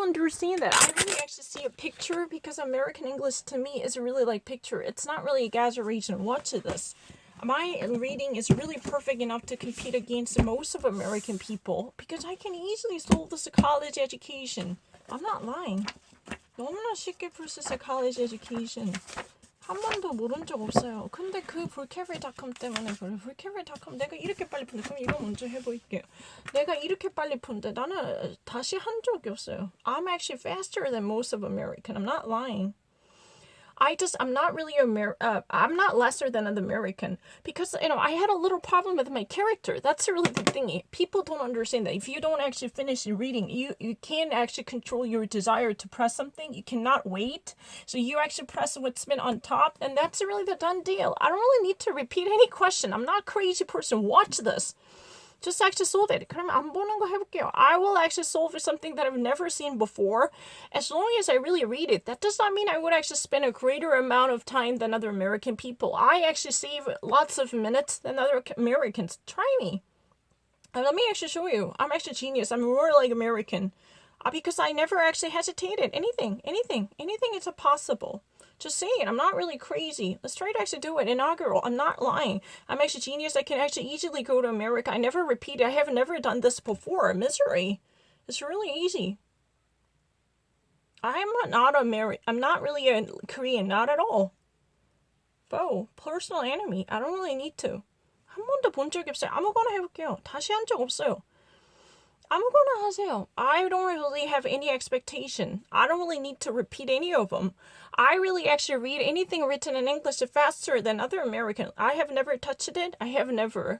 understand that. I really actually see a picture because American English to me is really like picture. It's not really exaggeration. Watch this. My reading is really perfect enough to compete against most of American people because I can easily solve this college education. I'm not lying. 너무나 쉽게 풀 수 있어요, college education. 한 번도 모른 적 없어요. 근데 그 vocabulary.com 때문에 그래. vocabulary.com 내가 이렇게 빨리 푼대. 그럼 이거 먼저 해볼게요. 내가 이렇게 빨리 푼데 나는 다시 한 적이 없어요. I'm actually faster than most of American. I'm not lying. I'm not really I'm not lesser than an American because, I had a little problem with my character. That's really the thing. People don't understand that. If you don't actually finish reading, you can't actually control your desire to press something. You cannot wait. So you actually press what's been on top, and that's really the done deal. I don't really need to repeat any question. I'm not a crazy person. Watch this. Just actually solve it. 그럼 안 보는 거 해볼게요. I will actually solve something that I've never seen before. As long as I really read it, that does not mean I would actually spend a greater amount of time than other American people. I actually save lots of minutes than other Americans. Try me. Let me actually show you. I'm actually genius. I'm more like American. Because I never actually hesitated. Anything is possible. Just saying, I'm not really crazy. Let's try to actually do it. Inaugural. I'm not lying. I'm actually genius. I can actually easily go to America. I never repeat. I have never done this before. Misery. It's really easy. I'm not really a Korean. Not at all. Foe. Personal enemy. I don't really need to. 한 번도 본 적이 없어요. 아무거나 해볼게요. 다시 한 적 없어요. 아무거나 하세요. I don't really have any expectation. I don't really need to repeat any of them. I really actually read anything written in English faster than other Americans. I have never touched it. I have never.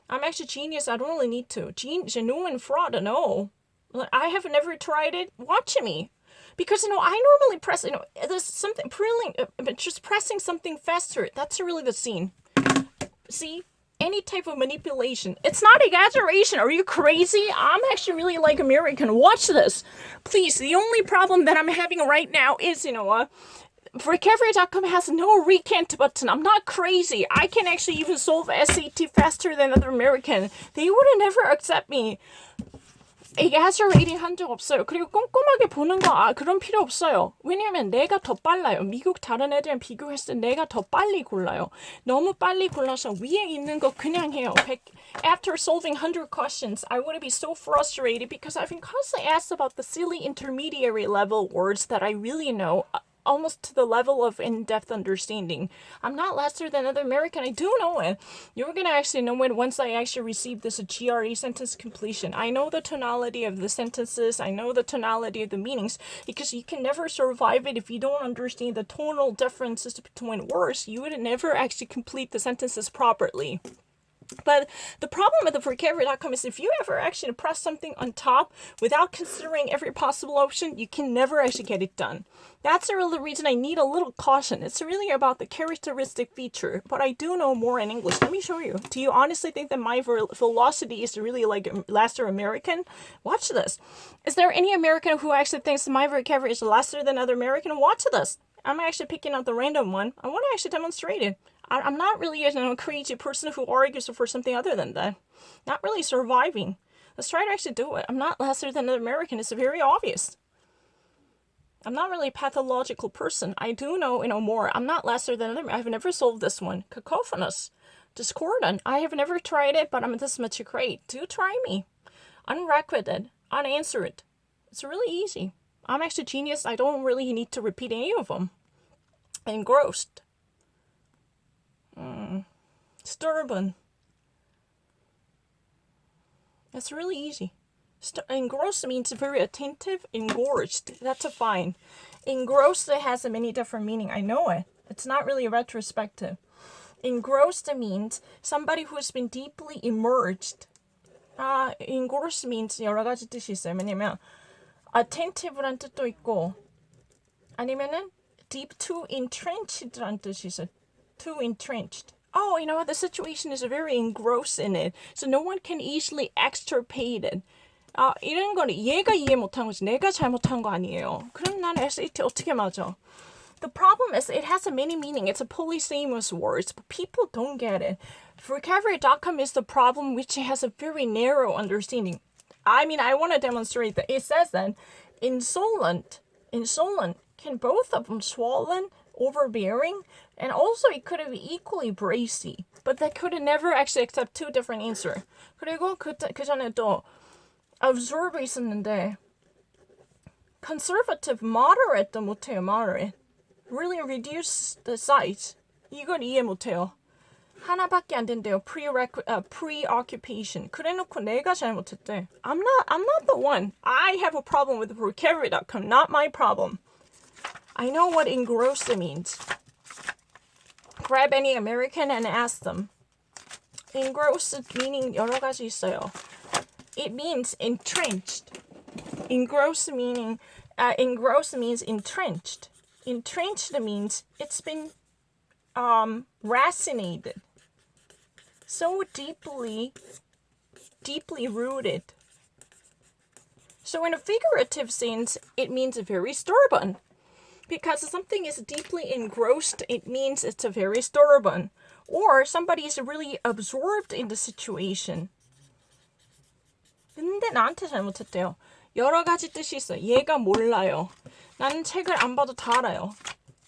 I'm actually genius. I don't really need to. Genuine fraud, no. I have never tried it. Watch me. Because, I normally press, there's something, just pressing something faster. That's really the scene. See? Any type of manipulation. It's not exaggeration. Are you crazy? I'm actually really like American. Watch this. Please, the only problem that I'm having right now is, vocabulary.com has no recant button. I'm not crazy. I can actually even solve SAT faster than other American. They would never accept me. exaggerating 한 적 없어요. 그리고 꼼꼼하게 보는 거 그런 필요 없어요. 왜냐면 내가 더 빨라요. 미국 다른 애들이랑 비교했을 때 내가 더 빨리 골라요. 너무 빨리 골라서 위에 있는 거 그냥 해요. After solving 100 questions, I would be so frustrated because I've been constantly asked about the silly intermediary level words that I really know. Almost to the level of in-depth understanding. I'm not lesser than other American. I do know it. You're going to actually know it once I actually receive this GRE sentence completion. I know the tonality of the sentences. I know the tonality of the meanings because you can never survive it if you don't understand the tonal differences between words. You would never actually complete the sentences properly. But the problem with the vocabulary.com is if you ever actually press something on top without considering every possible option, you can never actually get it done. That's the real reason I need a little caution. It's really about the characteristic feature, but I do know more in English. Let me show you. Do you honestly think that my velocity is really like lesser American? Watch this. Is there any American who actually thinks my vocabulary is lesser than other American? Watch this. I'm actually picking out the random one. I want to actually demonstrate it. I'm not really a crazy person who argues for something other than that. Not really surviving. Let's try to actually do it. I'm not lesser than an American. It's very obvious. I'm not really a pathological person. I do know, more. I'm not lesser than another. I've never solved this one. Cacophonous. Discordant. I have never tried it, but I'm this much great. Do try me. Unrequited. Unanswered. It's really easy. I'm actually genius. I don't really need to repeat any of them. Engrossed. Stubborn. That's really easy. Engrossed means very attentive. Engorged. That's a fine. Engrossed has many different meaning. I know it. It's not really retrospective. Engrossed means somebody who's been deeply immersed. Engrossed means 여러 가지 뜻이 있어요. 왜냐면 attentive란 뜻도 있고 아니면은 deep to entrencked란 뜻이 있어요. Too entrenched. Oh, the situation is very engrossed in it. So no one can easily extirpate it. 이런 거는 얘가 이해 못한 거지. 내가 잘못한 거 아니에요. 그럼 난 SAT 어떻게 맞아? The problem is it has a many meaning. It's a polysemous words, but people don't get it. Vocabulary.com is the problem which has a very narrow understanding. I want to demonstrate that. It says that insolent, insolent. Can both of them swollen, overbearing, and also it could have been equally bracy. But they could have never actually accept two different answers. 그리고 그 전에 또 absorb 있었는데 conservative, moderate도 못해요. moderate. Really reduce the size. 이걸 이해 못해요. 하나밖에 안 된대요. preoccupation. 그래놓고 내가 잘못했대. I'm not the one. I have a problem with vocabulary.com. Not my problem. I know what engrossed means. Grab any American and ask them. Engrossed meaning 여러 가지 있어요. It means entrenched. Engrossed means entrenched. Entrenched means it's been racinated. So deeply rooted. So in a figurative sense, it means very stubborn. Because something is deeply engrossed, it means it's a very stubborn. Or somebody is really absorbed in the situation. 근데 나한테 잘못했대요. 여러 가지 뜻이 있어. 얘가 몰라요. 나는 책을 안 봐도 다 알아요.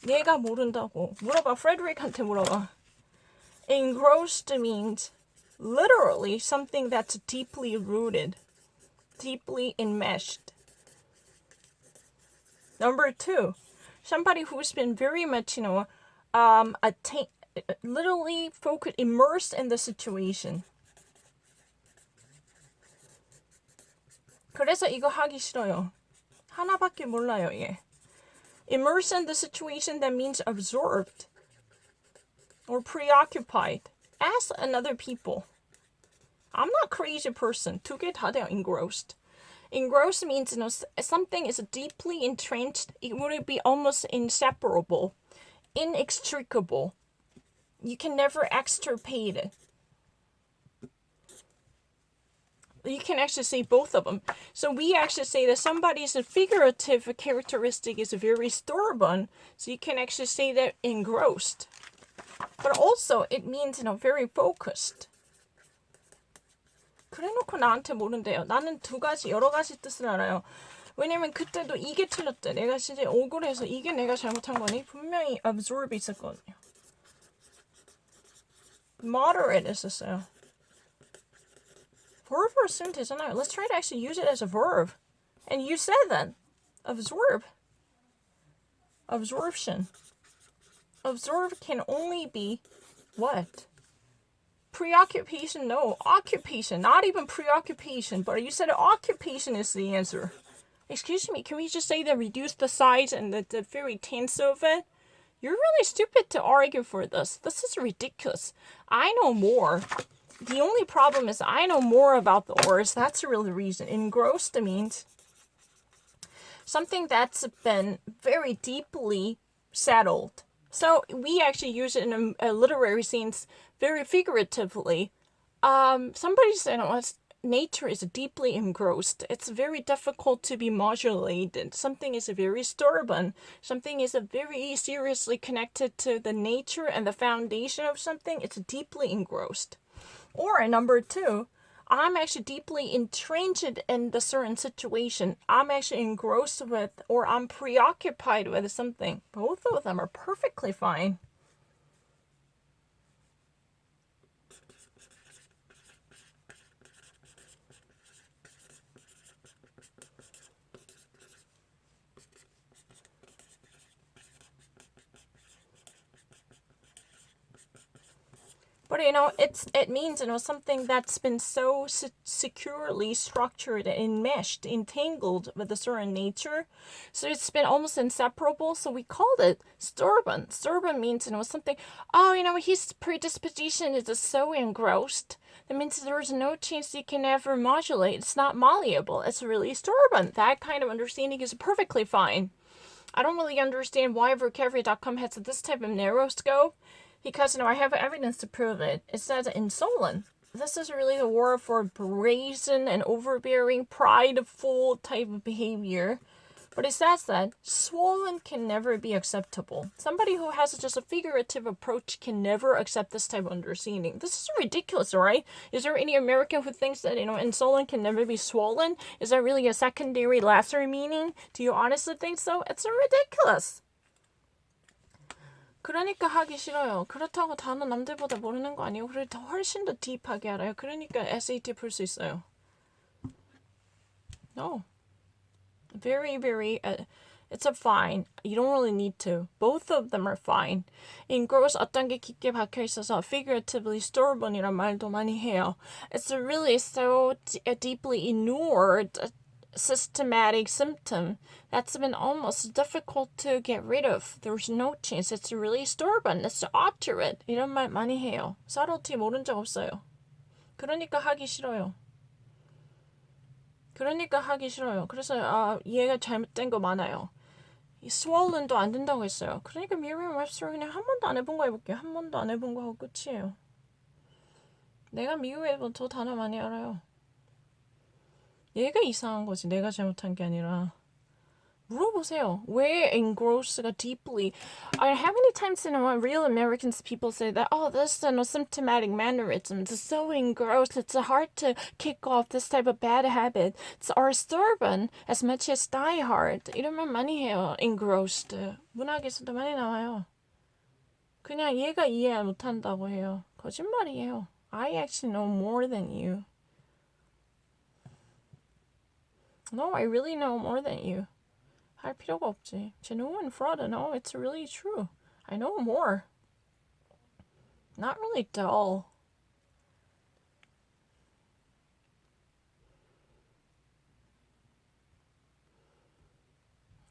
얘가 모른다고. 물어봐. 프레드릭한테 물어봐. Engrossed means literally something that's deeply rooted, deeply enmeshed. Number 2, somebody who's been very much, literally focused, immersed in the situation. 그래서 이거 하기 싫어요. 하나밖에 몰라요, 얘. Immersed in the situation, that means absorbed or preoccupied. Ask another people. I'm not a crazy person. 두 개 다 돼요, engrossed. Engrossed means something is deeply entrenched. It would be almost inseparable, inextricable. You can never extirpate it. You can actually say both of them. So we actually say that somebody's figurative characteristic is very stubborn. So you can actually say that engrossed. But also it means very focused. 그래놓고 나한테 모른대요. 나는 여러 가지 뜻을 알아요. 왜냐면 그때도 이게 틀렸대. 내가 진짜 억울해서 이게 내가 잘못한 거니? 분명히 absorb 있었거든요. moderate 있었어요. verb 쓰면 되잖아요. Let's try to actually use it as a verb. And you said that. Absorb. Absorption. Absorb can only be what? Preoccupation? No. Occupation. Not even preoccupation. But you said occupation is the answer. Excuse me, can we just say that reduce the size and the very tense of it? You're really stupid to argue for this. This is ridiculous. I know more. The only problem is I know more about the ors. That's really the reason. Engrossed means something that's been very deeply settled. So we actually use it in a literary sense very figuratively. Somebody said nature is deeply engrossed. It's very difficult to be modulated. Something is very stubborn. Something is very seriously connected to the nature and the foundation of something. It's deeply engrossed. Or number 2, I'm actually deeply entrenched in the certain situation. I'm actually engrossed with, or I'm preoccupied with something. Both of them are perfectly fine. But it means something that's been so securely structured and enmeshed, entangled with a certain nature, so it's been almost inseparable. So we called it stubborn. Stubborn means something. His predisposition is so engrossed. That means there's no chance you can ever modulate. It's not malleable. It's really stubborn. That kind of understanding is perfectly fine. I don't really understand why vocabulary.com has this type of narrow scope. Because I have evidence to prove it. It says insolent. This is really the word for brazen and overbearing, prideful type of behavior. But it says that swollen can never be acceptable. Somebody who has just a figurative approach can never accept this type of understanding. This is ridiculous, right? Is there any American who thinks that, and swollen can never be swollen? Is that really a secondary lesser meaning? Do you honestly think so? It's ridiculous. 그러니까 하기 싫어요. 그렇다고 단어 남들보다 모르는 거 아니에요. 그래 더 훨씬 더 딥하게 알아요. 그러니까 SAT 풀 수 있어요. No. Very, very, it's a fine. You don't really need to. Both of them are fine. In gross 어떤 게 깊게 박혀 있어서 figuratively stubborn이란 말도 많이 해요. It's really so deeply inured systematic symptom that's been almost difficult to get rid of. There's no chance. It's really stubborn. It's obdurate. 이런 말 많이 해요. subtlety 모른 적 없어요. 그러니까 하기 싫어요. 그러니까 하기 싫어요. 그래서 이해가 잘못된 거 많아요. 이 swollen도 안 된다고 했어요. 그러니까 Merriam-Webster 그냥 한 번도 안 해본 거 해볼게요. 한 번도 안 해본 거 하고 끝이에요. 내가 미국에서 더 단어 많이 알아요. 얘가 이상한 거지. 내가 잘못한 게 아니라. 물어보세요. 왜 engross가 deeply? How many times in a while real Americans people say that, oh, this is no symptomatic mannerisms. It's so engrossed. It's hard to kick off this type of bad habit. It's are stubborn as much as die hard. 이런 말 많이 해요. engrossed. 문학에서도 많이 나와요. 그냥 얘가 이해 못한다고 해요. 거짓말이에요. I actually know more than you. No, I really know more than you. 할 필요가 없지. Genuine fraud, no, it's really true. I know more. Not really dull.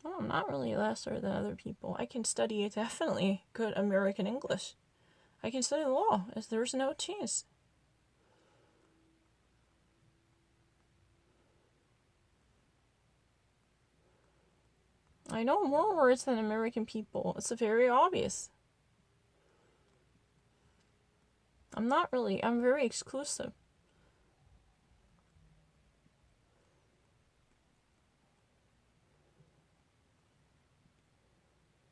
No, I'm not really lesser than other people. I can study definitely good American English. I can study law, as there's no chance. I know more words than American people. It's very obvious. I'm very exclusive.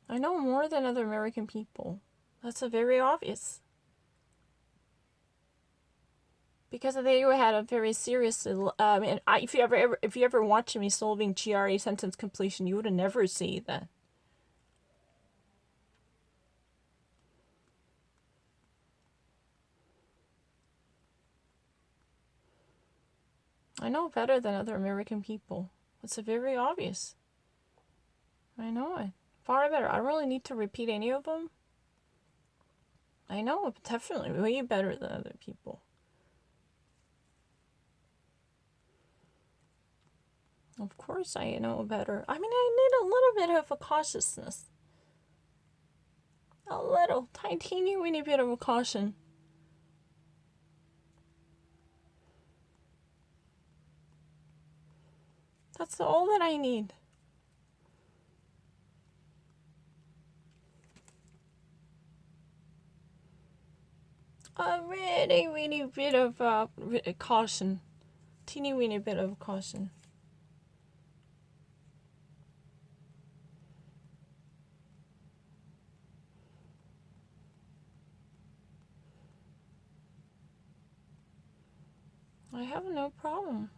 I know more than other American people. That's very obvious. Because they had a very serious, and if you ever watch me solving GRE sentence completion, you would never see that. I know better than other American people. It's very obvious. I know it. Far better. I don't really need to repeat any of them. I know, definitely way better than other people. Of course I know better. I mean, I need a little bit of a cautiousness. A little, teeny weeny bit of a caution. That's all that I need. A really weeny bit of caution. Teeny weeny bit of caution. I have no problem.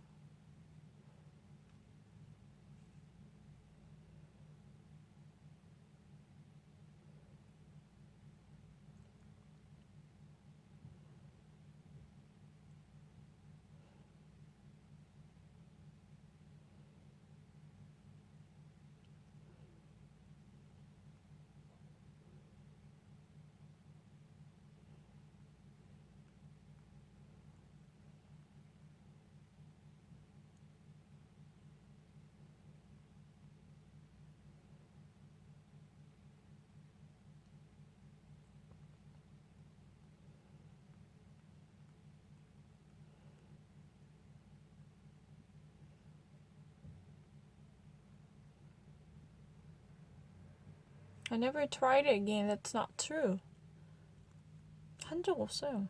I never tried it again. That's not true. 한 적 없어요.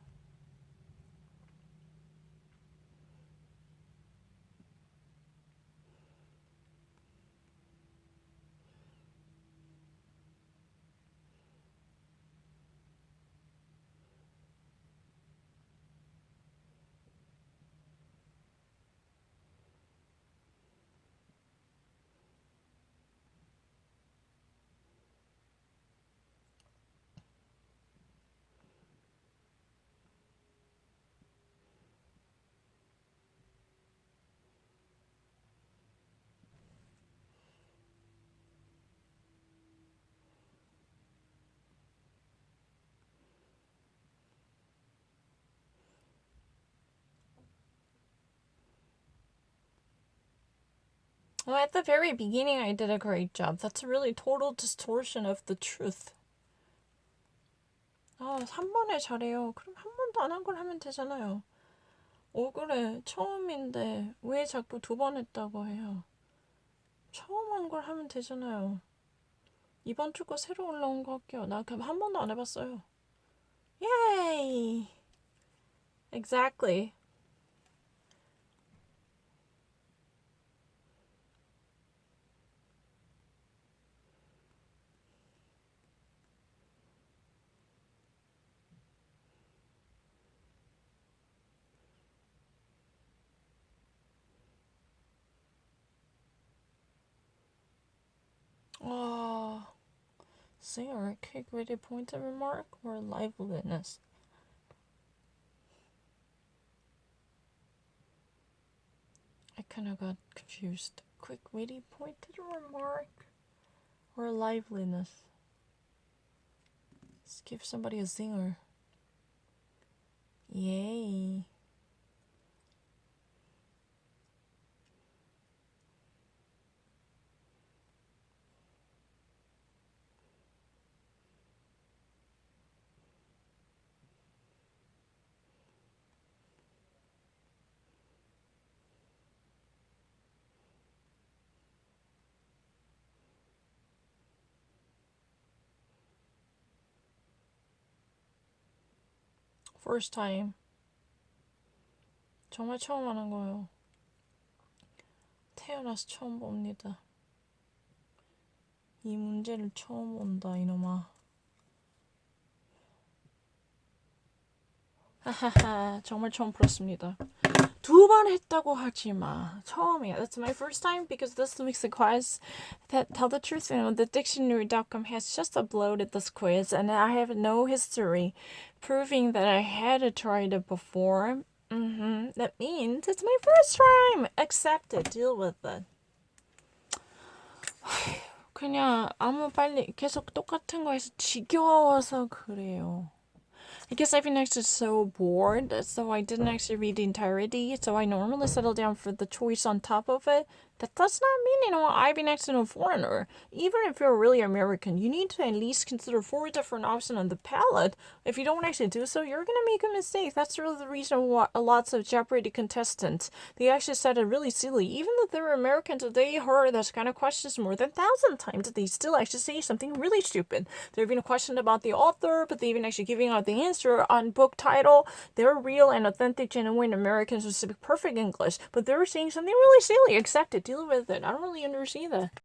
Well, at the very beginning, I did a great job. That's a really total distortion of the truth. 3번에 잘해요. 그럼 한 번도 안 한 걸 하면 되잖아요. 억울해. 처음인데 왜 자꾸 2번 했다고 해요. 처음 한 걸 하면 되잖아요. 이번 주 거 새로 올라온 거 할게요. 나 그럼 한 번도 안 해봤어요. Yay! Exactly. Singer, quick witty pointed remark or liveliness? I kind of got confused. Quick witty pointed remark or liveliness? Let's give somebody a zinger. Yay. First time. 정말 처음 하는 거예요. 태어나서 처음 봅니다. 이 문제를 처음 본다, 이놈아. 하하하, 정말 처음 풀었습니다. 2번 했다고 하지 마. 처음이야. That's my first time because this week's quiz that tell the truth, the dictionary.com has just uploaded this quiz and I have no history proving that I had tried it before. That means it's my first time. Accept it. Deal with it. 그냥 빨리 계속 똑같은 거 해서 지겨워서 그래요. I guess I've been actually so bored, so I didn't actually read the entirety. So I normally settle down for the choice on top of it. That does not mean, I've been actually a foreigner. Even if you're really American, you need to at least consider 4 different options on the palette. If you don't actually do so, you're going to make a mistake. That's really the reason why lots of Jeopardy contestants, they actually said it really silly. Even though they're Americans, they heard those kind of questions more than 1,000 times. They still actually say something really stupid. They're even questioned about the author, but they're even actually giving out the answer on book title. They're real and authentic, genuine Americans who speak perfect English, but they're saying something really silly. Accept it. Deal with it. I don't really understand that.